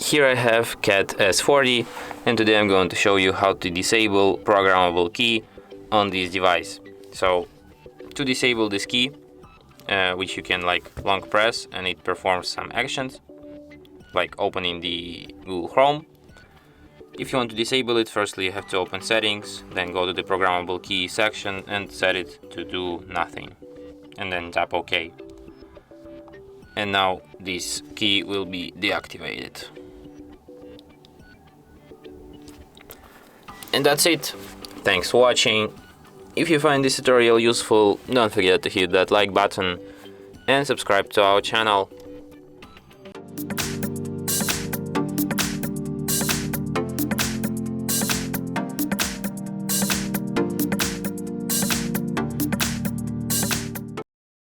Here I have CAT S40, and today I'm going to show you how to disable programmable key on this device. So to disable this key, which you can long press and it performs some actions, like opening the Google Chrome. If you want to disable it, firstly you have to open settings, then go to the programmable key section and set it to do nothing, and then tap OK. And now this key will be deactivated. And that's it. Thanks for watching. If you find this tutorial useful, don't forget to hit that like button and subscribe to our channel.